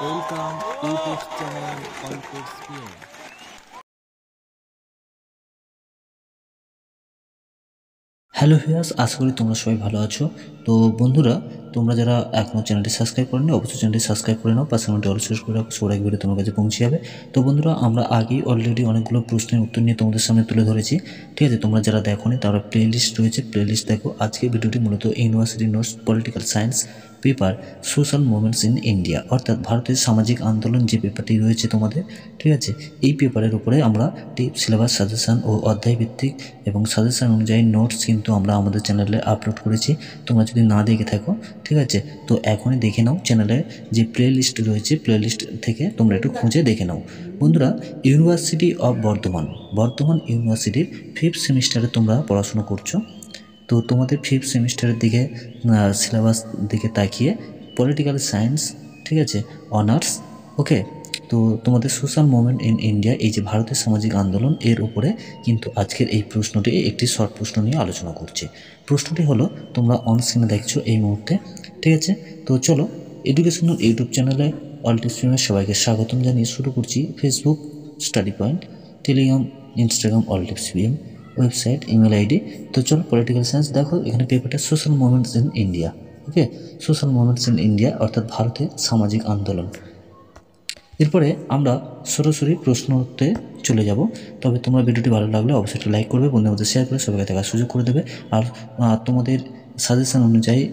Welcome YouTube channel Olpix PM. Hello viewers, আশা করি তোমরা সবাই ভালো আছো। তো বন্ধুরা, তোমরা যারা এখনও চ্যানেলটি সাবস্ক্রাইব করোনি অবশ্যই চ্যানেলটি সাবস্ক্রাইব করে নাও, পাশে ঘন্টি অল প্রেস করে রাখো, সবার আগে ভিডিও তোমার কাছে পৌঁছে যাবে। তো বন্ধুরা, আমরা আগেই অলরেডি অনেকগুলো প্রশ্নের উত্তর নিয়ে তোমাদের সামনে তুলে ধরেছি, ঠিক আছে? তোমরা যারা দেখোনি তারা প্লেলিস্ট রয়েছে, প্লেলিস্ট দেখো। আজকে ভিডিওটি মূলত university notes political science paper social movements in India, অর্থাৎ ভারতের সামাজিক আন্দোলন যে পেপারটি রয়েছে তোমাদের, ঠিক আছে? এই পেপারের উপরে আমরা সিলেবাস সাজেশান ও অধ্যায়ভিত্তিক এবং সাজেশান অনুযায়ী নোটস কিন্তু আমরা আমাদের চ্যানেলে আপলোড করেছি। তোমরা যদি না দেখে থাকো, ঠিক আছে, তো এখনই দেখে নাও। চ্যানেলে যে প্লে লিস্ট রয়েছে, প্লে লিস্ট থেকে তোমরা একটু খুঁজে দেখে নাও। বন্ধুরা, ইউনিভার্সিটি অফ বর্ধমান ইউনিভার্সিটির 5th সেমিস্টারে তোমরা পড়াশোনা করছো। তো তোমাদের 5th সেমিস্টারের দিকে সিলেবাস দিকে তাকিয়ে পলিটিক্যাল সায়েন্স, ঠিক আছে, অনার্স, ওকে। তো তোমাদের সোশ্যাল মুভমেন্ট ইন ইন্ডিয়া, এই যে ভারতের সামাজিক আন্দোলন, এর উপরে কিন্তু আজকের এই প্রশ্নটি একটি শর্ট প্রশ্ন নিয়ে আলোচনা করছে। প্রশ্নটি হলো, তোমরা অন স্ক্রিনে দেখছো এই মুহূর্তে, ঠিক আছে? তো চলো, এডুকেশনাল ইউটিউব চ্যানেলে অলটিপস পিএমের সবাইকে স্বাগতম জানিয়ে শুরু করছি। Facebook study point, Telegram, Instagram Oltips PM, website, email ID. তো চলো, পলিটিক্যাল সায়েন্স দেখো, এখানে পেপারটা social movements in India, okay. Social movements in India অর্থাৎ ভারতের সামাজিক আন্দোলন। এরপরে আমরা সরাসরি প্রশ্নতে চলে যাব। তবে তোমরা ভিডিওটি ভালো লাগলে অবশ্যই একটা লাইক করবে, বন্ধুদের মধ্যে শেয়ার করে সবাইকে দেখার সুযোগ করে দেবে। আর তোমাদের সাজেশন অনুযায়ী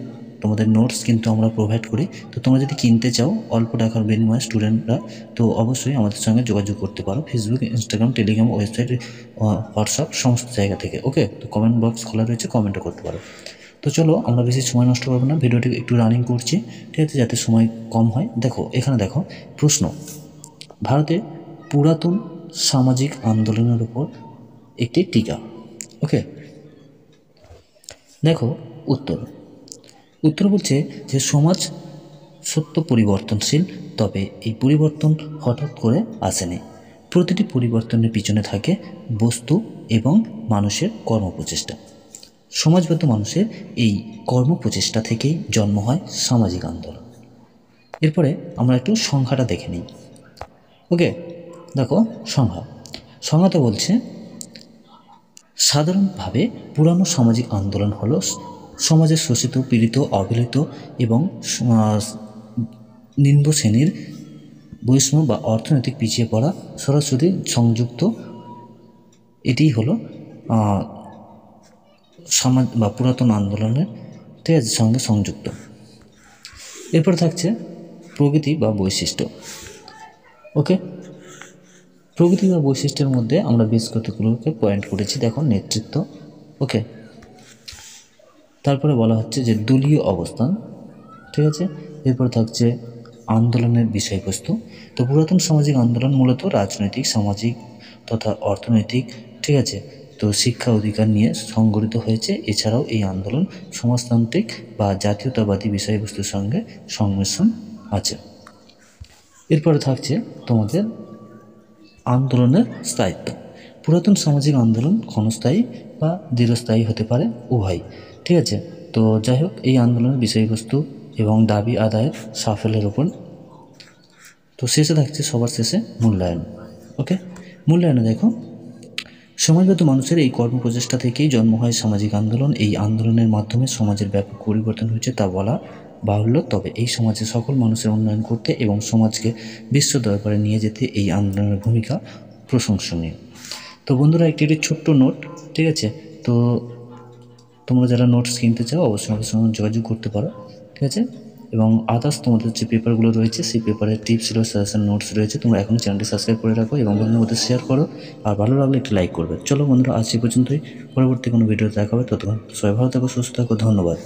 তোমাদের নোটস কিন্তু আমরা প্রোভাইড করি। তো তোমরা যদি কিনতে চাও অল্প টাকার বিনিময়ে স্টুডেন্টরা, তো অবশ্যই আমাদের সঙ্গে যোগাযোগ করতে পারো Facebook, Instagram, Telegram, website, WhatsApp, সমস্ত জায়গা থেকে, ওকে। তো কমেন্ট বক্স খোলা রয়েছে, কমেন্টও করতে পারো। তো চলো, আমরা বেশি সময় নষ্ট করবো না, ভিডিওটি একটু রানিং করছি, ঠিক আছে, যাতে সময় কম হয়। দেখো, এখানে দেখো প্রশ্ন, ভারতে পুরাতন সামাজিক আন্দোলনের উপর একটি টিকা, ওকে। দেখো উত্তর বলছে যে সমাজ সত্য পরিবর্তনশীল, তবে এই পরিবর্তন হঠাৎ করে আসেনি। প্রতিটি পরিবর্তনের পিছনে থাকে বস্তু এবং মানুষের কর্মপ্রচেষ্টা। সমাজবদ্ধ মানুষের এই কর্মপ্রচেষ্টা থেকেই জন্ম হয় সামাজিক আন্দোলন। এরপরে আমরা একটু সংখ্যাটা দেখে নিই, ওকে। দেখো, সংখ্যাতে বলছে, সাধারণভাবে পুরানো সামাজিক আন্দোলন হলো সমাজের শোষিত, পীড়িত, অবহেলিত এবং নিম্ন শ্রেণীর বৈষম্য বা অর্থনৈতিক পিছিয়ে পড়া সরাসরি সংযুক্ত। এটিই হলো সমাজ বা পুরাতন আন্দোলনের, ঠিক আছে, সঙ্গে সংযুক্ত। এরপর থাকছে প্রগতি বা বৈশিষ্ট্য, ওকে। প্রগতি বা বৈশিষ্ট্যের মধ্যে আমরা বেশ কতগুলোকে পয়েন্ট করেছি। দেখো, নেতৃত্ব, ওকে। তারপরে বলা হচ্ছে যে দলীয় অবস্থান, ঠিক আছে। এরপর থাকছে আন্দোলনের বিষয়বস্তু। তো পুরাতন সামাজিক আন্দোলন মূলত রাজনৈতিক, সামাজিক তথা অর্থনৈতিক, ঠিক আছে, তো শিক্ষা অধিকার নিয়ে সংগঠিত হয়েছে। এছাড়াও এই আন্দোলন সমাজতান্ত্রিক বা জাতীয়তাবাদী বিষয়বস্তুর সঙ্গে সংমিশ্রণ আছে। এরপরে থাকছে তোমাদের আন্দোলনের স্থায়িত্ব। পুরাতন সামাজিক আন্দোলন ক্ষণস্থায়ী বা দীর্ঘস্থায়ী হতে পারে, উভয়, ঠিক আছে। তো যাই হোক, এই আন্দোলনের বিষয়বস্তু এবং দাবি আদায়ের সাফল্যের ওপর। তো শেষে থাকছে সবার শেষে মূল্যায়ন, ওকে। মূল্যায়নে দেখো, সমাজবদ্ধ মানুষের এই কর্মপ্রচেষ্টা থেকেই জন্ম হয় সামাজিক আন্দোলন। এই আন্দোলনের মাধ্যমে সমাজের ব্যাপক পরিবর্তন হয়েছে তা বলা বাহুল্য, তবে এই সমাজে সকল মানুষের উন্নয়ন করতে এবং সমাজকে বিশ্ব দরবারে নিয়ে যেতে এই আন্দোলনের ভূমিকা প্রশংসনীয়। তো বন্ধুরা, একটি ছোট্ট নোট, ঠিক আছে। তো তোমরা যারা নোটস কিনতে চাও অবশ্যই আমাদের সঙ্গে যোগাযোগ করতে পারো, ঠিক আছে। এবং আদার্স তোমাদের যে পেপারগুলো রয়েছে সেই পেপারের টিপস ছিল, সাজেশন, নোটস রয়েছে। তোমরা এখন চ্যানেলটি সাবস্ক্রাইব করে রাখো এবং বন্ধুদের মধ্যে শেয়ার করো। আর ভালো লাগলে একটি লাইক করবে। চলো বন্ধুরা, আজ এই পর্যন্তই। পরবর্তী কোনো ভিডিও দেখা হবে। ততক্ষণ সবাই ভালো থাকো, সুস্থ থাকো, ধন্যবাদ।